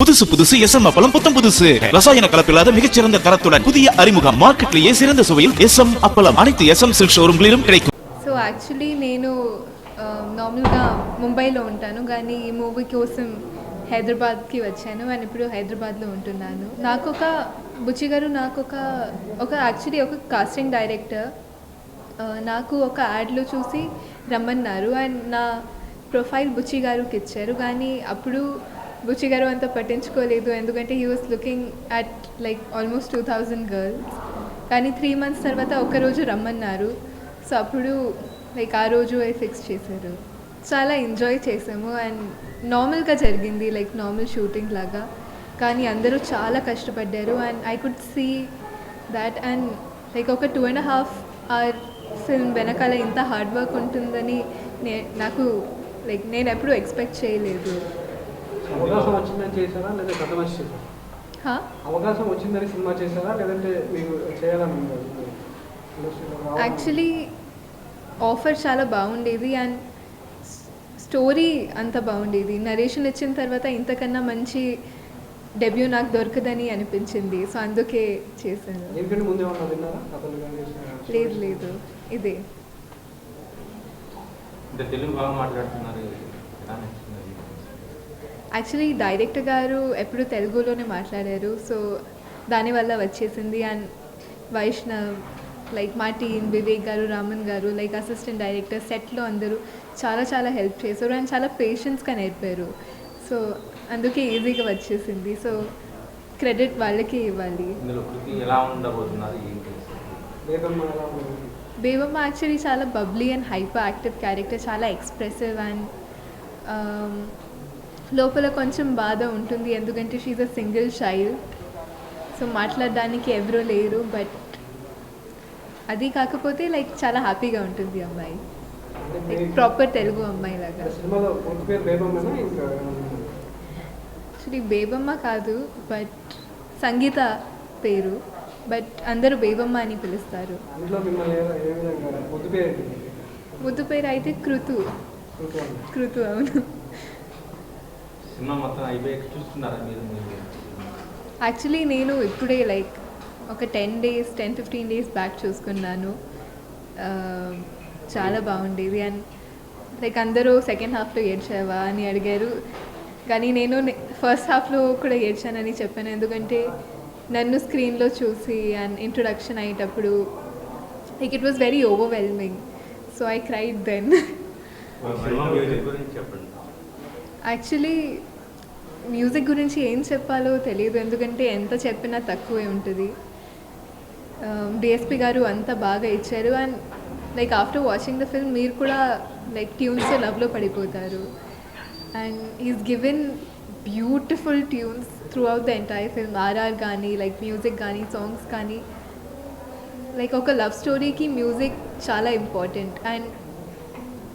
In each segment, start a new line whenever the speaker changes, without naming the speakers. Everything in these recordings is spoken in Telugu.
புதுசு புதுசு எஸ்எம் அப்பளம் புத்தம் புதுசு ரசாயன கலப்பில்லாத மிகச்சிறந்த தரத்துடன் புதிய அறிமுகம் మార్కెట్‌లో சிறந்த சுவையில் எஸ்எம் அப்பளம் அனைத்து எஸ்எம் சில்க் ஷோரூம்களிலும் கிடைக்கும்.
సో యాక్చువల్లీ నేను నార్మల్గా ముంబైలో ఉంటాను కానీ ఈ మూవీ కోసం హైదరాబాద్కి వచ్చాను అండ్ ఇప్పుడు హైదరాబాద్లో ఉంటున్నాను. బుచ్చి గారు నాకు యాక్చువల్లీ ఒక కాస్టింగ్ డైరెక్టర్ నాకు ఒక యాడ్లో చూసి రమ్మన్నారు అండ్ నా ప్రొఫైల్ బుచ్చి గారికి ఇచ్చారు. కానీ అప్పుడు బుచ్చి గారు అంత పట్టించుకోలేదు ఎందుకంటే he was looking at like almost 2000 girls. కానీ 3 months తర్వాత ఒక్కరోజు రమ్మన్నారు. సో అప్పుడు లైక్ ఆ రోజు ఫిక్స్ చేశారు. చాలా ఎంజాయ్ చేసాము అండ్ నార్మల్గా జరిగింది లైక్ నార్మల్ షూటింగ్ లాగా. కానీ అందరూ చాలా కష్టపడ్డారు and I could see that and like ఒక 2.5 hour ఫిల్మ్ వెనకాల ఇంత హార్డ్ వర్క్ ఉంటుందని నాకు లైక్ నేను ఎప్పుడూ ఎక్స్పెక్ట్ చేయలేదు.
అవకాశం వచ్చిందని చేశారా లేదా కథ వచ్చి చేశారా? అవకాశం వచ్చిందని సినిమా చేశారా లేదంటే మీకు చేయాలని
యాక్చువల్లీ ఆఫర్ చాలా బాగుండేది అండ్ స్టోరీ అంత బాగుండేది. నరేషన్ ఇచ్చిన తర్వాత ఇంతకన్నా మంచి డెబ్యూ నాకు దొరకదని అనిపించింది. సో అందుకే చేశాను. లేదు ఇదే. యాక్చువల్లీ డైరెక్టర్ గారు ఎప్పుడు తెలుగులోనే మాట్లాడారు. సో దానివల్ల వచ్చేసింది అండ్ వైష్ణవ్ లైక్ మా టీమ్ వివేక్ గారు రామన్ గారు లైక్ అసిస్టెంట్ డైరెక్టర్ సెట్లో అందరూ చాలా హెల్ప్ చేశారు అండ్ చాలా పేషెన్స్గా నేర్పారు. సో అందుకే ఈజీగా వచ్చేసింది. సో క్రెడిట్ వాళ్ళకి ఇవ్వాలి. బేబమ్మ యాక్చువల్లీ చాలా bubbly and hyperactive character, చాలా ఎక్స్ప్రెసివ్ అండ్ లోపల కొంచెం బాధ ఉంటుంది ఎందుకంటే she's a single child. So మాట్లాడడానికి ఎవరూ లేరు. బట్ అది కాకపోతే లైక్ చాలా హ్యాపీగా ఉంటుంది అమ్మాయి, లైక్ ప్రాపర్ తెలుగు అమ్మాయి లాగా. యాక్చువల్లీ బేబమ్మ కాదు బట్ సంగీత పేరు, బట్ అందరూ బేబమ్మ అని పిలుస్తారు. ముద్దు పేరు అయితే కృతు. అవును. యాక్చువల్లీ నేను ఇప్పుడే లైక్ ఒక 10-15 days బ్యాక్ చూసుకున్నాను. చాలా బాగుండేది అండ్ లైక్ అందరూ సెకండ్ హాఫ్లో ఏడ్చావా అని అడిగారు. కానీ నేను ఫస్ట్ హాఫ్లో కూడా ఏడ్చానని చెప్పాను ఎందుకంటే నన్ను స్క్రీన్లో చూసి అండ్ ఇంట్రొడక్షన్ అయ్యేటప్పుడు like it was very overwhelming. So I cried then. Actually music గురించి ఏం చెప్పాలో తెలియదు ఎందుకంటే ఎంత చెప్పినా తక్కువే ఉంటుంది. డిఎస్పి గారు అంత బాగా ఇచ్చారు and like after watching the film మీరు కూడా లైక్ ట్యూన్స్ లవ్లో పడిపోతారు. And is given beautiful tunes throughout the entire film. RR కానీ లైక్ మ్యూజిక్ కానీ సాంగ్స్ కానీ లైక్ ఒక లవ్ స్టోరీకి మ్యూజిక్ చాలా important and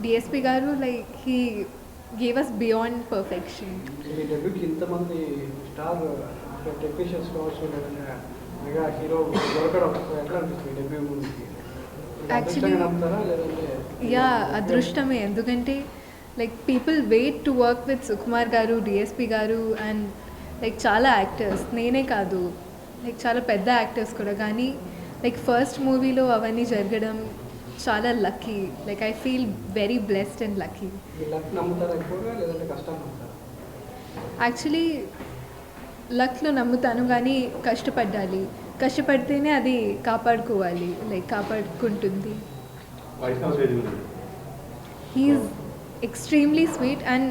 DSP garu like he gave us beyond perfection.
ఇంతమంది స్టార్ టెక్నీషియన్స్ కావచ్చు మెగా హీరో దొరకడం ఎట్లా అనిపిస్తుంది డెబ్యూ మూవీకి?
యా అదృష్టమే ఎందుకంటే like people wait to work with Sukumar గారు, డిఎస్పి గారు అండ్ లైక్ చాలా యాక్టర్స్, నేనే కాదు లైక్ చాలా పెద్ద యాక్టర్స్ కూడా. కానీ లైక్ ఫస్ట్ మూవీలో అవన్నీ జరగడం చాలా lucky. Like I feel very blessed and lucky. Actually లక్లో నమ్ముతాను కానీ కష్టపడితేనే అది కాపాడుకోవాలి, లైక్ కాపాడుకుంటుంది. He's extremely sweet and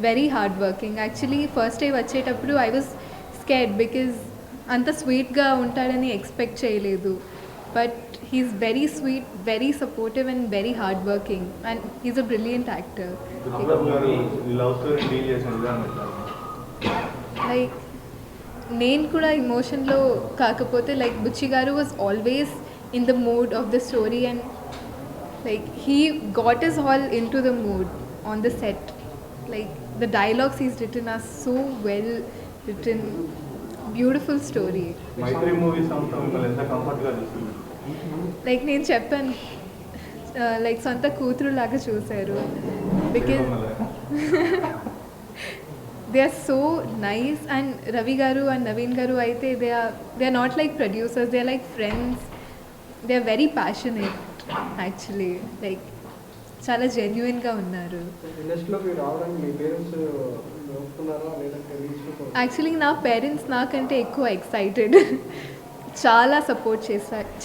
very hard working. Actually first day వచ్చేటప్పుడు ఐ వాజ్ స్కేర్డ్ బికాజ్ అంత స్వీట్గా ఉంటాడని ఎక్స్పెక్ట్ చేయలేదు. But he's very sweet, very supportive and very hardworking and he's a brilliant actor. Like నేను కూడా ఎమోషన్లో కాకపోతే like Buchi garu was always in the mood of the story and like he got us all in to the mood on the set. Like the dialogues is written are so well written. Beautiful story. Like నేను చెప్పాను లైక్ సొంత కూతురు లాగా చూశారు because they are so nice. And Ravi garu and Naveen garu అయితే they are not like producers, they are like friends. They are very passionate actually. Like చాలా జెన్యున్గా ఉన్నారు.
ఇండస్ట్రీలోకి రావడానికి మీ పేరెంట్స్ ఒప్పుకున్నారా లేదంటే
యాక్చువల్లీ నా పేరెంట్స్ నాకంటే ఎక్కువ ఎక్సైటెడ్. చాలా సపోర్ట్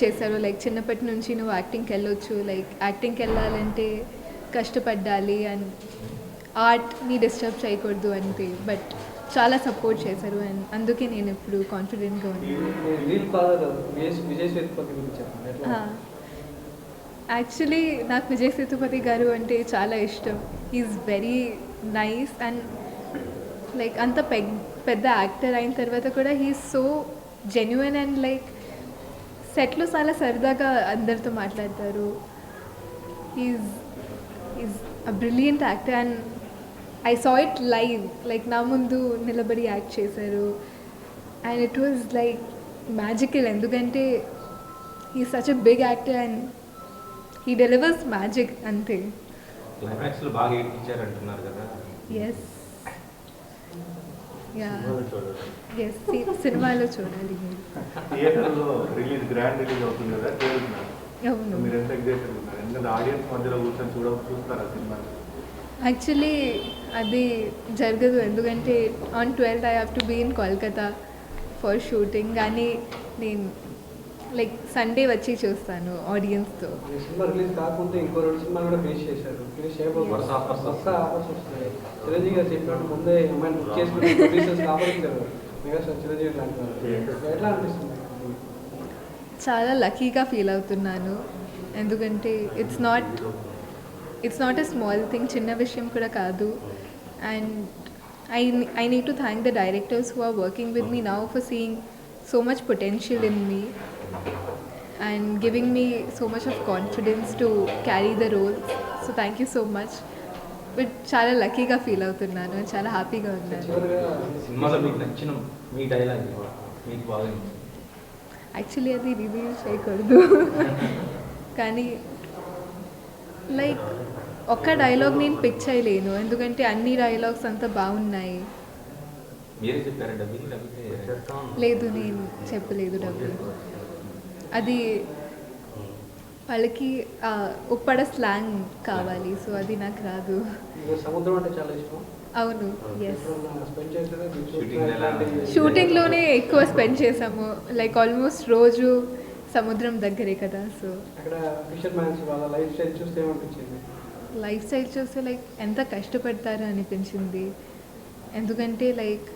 చేశారు. లైక్ చిన్నప్పటి నుంచి నువ్వు యాక్టింగ్కి వెళ్ళొచ్చు, లైక్ యాక్టింగ్కి వెళ్ళాలంటే కష్టపడాలి అండ్ ఆర్ట్ని డిస్టర్బ్ చేయకూడదు అంతే. బట్ చాలా సపోర్ట్ చేశారు అండ్ అందుకే నేను ఇప్పుడు కాన్ఫిడెంట్గా ఉన్నాను. యాక్చువల్లీ నాకు విజయ్ సేతుపతి గారు అంటే చాలా ఇష్టం. Is very nice and like అంత పెద్ద యాక్టర్ అయిన తర్వాత కూడా he's so genuine and like సెట్లో చాలా సరదాగా అందరితో మాట్లాడతారు. Is a brilliant actor and I saw it live. Like నా ముందు నిలబడి యాక్ట్ చేశారు and it was like magical. ఎందుకంటే he such a big actor and he delivers magic అంతే.
క్లైమాక్స్లో బాగా ఏడ్పించారు అంటున్నారు కదా.
ఎస్ ఎస్ సినిమాలో చూడాలి మీరు.
థియేటర్లో రిలీజ్ గ్రాండ్ రిలీజ్ అవుతుంది కదా,
అవును.
మీరు ఎంత ఎగ్జైటెడ్ ఉన్నారు? ఎందుకంటే ఆడియన్స్ మధ్యలో కూర్చొని చూస్తారా సినిమా?
యాక్చువల్లీ అది జరగదు, ఎందుకంటే on 12th I have to be in Kolkata for shooting. కానీ నేను లైక్ సండే వచ్చి చూస్తాను ఆడియన్స్తో.
సినిమా రిలీజ్ కాకుండా ఇంకో 2 సినిమాలు కూడా ఫినిష్ చేశారు. ఫినిష్ చేయబోతున్నారు. ఆఫర్స్ వస్తున్నాయి. చిరంజీవి గారు చెప్పినట్టు ముందే అమ్మాయిని బుక్ చేసుకుని ప్రొడ్యూసర్స్ ఆఫరించారు. మెగాస్టార్ చిరంజీవి లాంటి వాళ్ళు. ఎట్లా అనిపిస్తుంది?
చాలా లక్కీగా ఫీల్ అవుతున్నాను. ఎందుకంటే it's not a small thing, చిన్న విషయం కూడా కాదు. And I need to thank the directors who are working with me now for seeing so much potential in me and giving me so much of confidence to carry the roles. So thank you so much. But చాలా లక్కీగా ఫీల్ అవుతున్నాను, చాలా హ్యాపీగా ఉన్నాను.
సినిమాలో మీకు నచ్చిన మీ డైలాగ్ మీకు బాగా
యాక్చువల్లీ అది రివీల్ చేయకూడదు కానీ లైక్ ఒక్క డైలాగ్ నేను పిక్ చేయలేను, ఎందుకంటే అన్ని డైలాగ్స్ అంతా బాగున్నాయి.
మీరే చెప్పారు డబ్బింగ్?
లేదు, నేను చెప్పలేదు డబ్బింగ్. అది వాళ్ళకి ఉప్పడ స్లాంగ్ కావాలి, సో అది నాకు రాదు.
సముద్రం అంటే చాలా ఇష్టం.
అవును, ఎస్.
షూటింగ్
షూటింగ్లోనే ఎక్కువ స్పెండ్ చేసాము. లైక్ ఆల్మోస్ట్ రోజు సముద్రం దగ్గరే కదా. సో
అక్కడ ఫిషర్ మ్యాన్స్ వాళ్ళ లైఫ్ స్టైల్ చూస్తే ఏమనిపించింది?
లైఫ్ స్టైల్ చూస్తే లైక్ ఎంత కష్టపడతారో అనిపించింది. ఎందుకంటే లైక్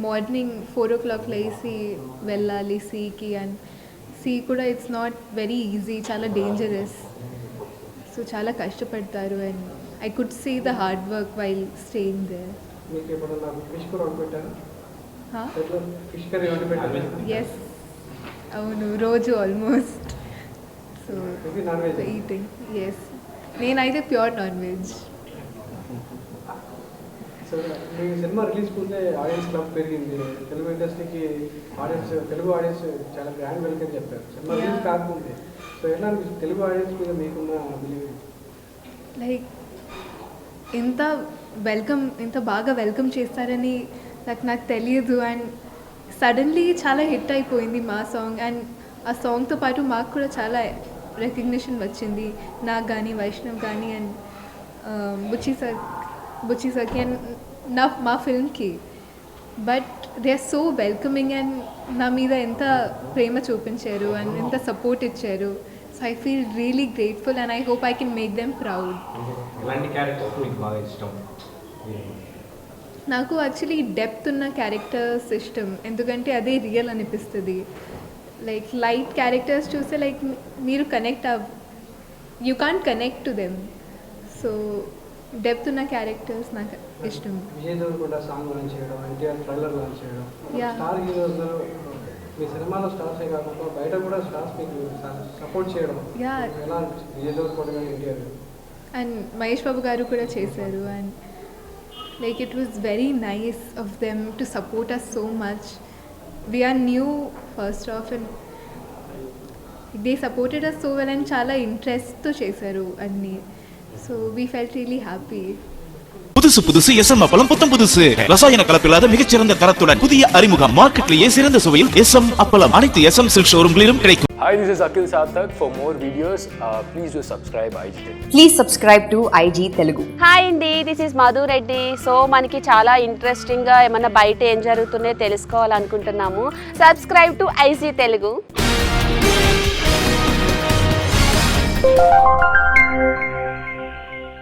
మార్నింగ్ 4 o'clock లేసి వెళ్ళాలి సీకి. అండ్ సీ కూడా ఇట్స్ నాట్ వెరీ ఈజీ, చాలా డేంజరస్. సో చాలా కష్టపడతారు and I could see the hard work while staying there. Yes, అవును, రోజు ఆల్మోస్ట్. So eating, yes. నేనైతే ప్యూర్ నాన్ వెజ్.
మీ సినిమా రిలీజ్ ముందే ఆడియన్స్ క్లబ్ పెరిగింది. తెలుగు ఇండస్ట్రీకి తెలుగు ఆడియన్స్ చాలా గ్రాండ్ వెల్కమ్ చెప్పారు సినిమా రిలీజ్ కాకముందే. సో ఎలా అనిపిస్తుంది తెలుగు ఆడియన్స్ మీద మీకున్న బిలీవ్?
లైక్ ఇంత బాగా వెల్కమ్ చేస్తారని నాకు తెలియదు. అండ్ సడన్లీ చాలా హిట్ అయిపోయింది మా సాంగ్. అండ్ ఆ సాంగ్తో పాటు మాకు కూడా చాలా రికగ్నిషన్ వచ్చింది, నాకు కానీ వైష్ణవ్ కానీ అండ్ బుచ్చి సర్కి అండ్ మా ఫిల్మ్కి. But they are so welcoming and నా మీద ఎంత ప్రేమ చూపించారు అండ్ ఎంత సపోర్ట్ ఇచ్చారు. So I feel really grateful and I hope I can make them proud.
ఎలాంటి క్యారెక్టర్స్ మీకు బాగా ఇష్టం?
నాకు యాక్చువల్లీ డెప్త్ ఉన్న క్యారెక్టర్స్ ఇష్టం, ఎందుకంటే అదే రియల్ అనిపిస్తుంది. లైక్ లైట్ క్యారెక్టర్స్ చూస్తే లైక్ మీరు you can't connect to them. So depth ఉన్న క్యారెక్టర్స్ నాకు ఇష్టం.
విజయ్ దేవరకొండ సాంగ్ లాంచ్ చేయడం, ఎన్టీఆర్ ట్రైలర్ లాంచ్ చేయడం, స్టార్ హీరోస్ మీ సినిమాలో స్టార్సే కాకుండా బయట కూడా స్టార్స్ మీకు సపోర్ట్ చేయడం ఎలా అనిపిస్తుంది? విజయ్ దేవరకొండ గారు, ఎన్టీఆర్
అండ్ మహేష్ బాబు గారు కూడా చేశారు. And like it was very nice of them to support us so much. We are new first of and they supported us so well and చాలా ఇంట్రెస్ట్తో చేశారు అన్నీ. So we felt really happy.
புதுசு எஸ்எம் அப்பளம் புத்தம் புதுசு ரசாயன கலப்பில்லாத மிகச்சிறந்த தரத்துடன் புதிய அறிமுகம் மார்க்கெட்லேயே சிறந்த சுவையில் எஸ்எம் அப்பளம் அனைத்து எஸ்எம் சில்க் ஷோரூம்களிலும் கிடைக்கும்.
Hi, this is Akhil Sarthak. For more videos, please do subscribe IG Telugu.
Please subscribe to IG Telugu.
Hi అండి, this is Madhu Reddy. So మనకి చాలా ఇంట్రెస్టింగ్గా ఏమన్నా బయట ఏం జరుగుతున్నాయో తెలుసుకోవాలనుకుంటున్నాము. Subscribe to IG Telugu.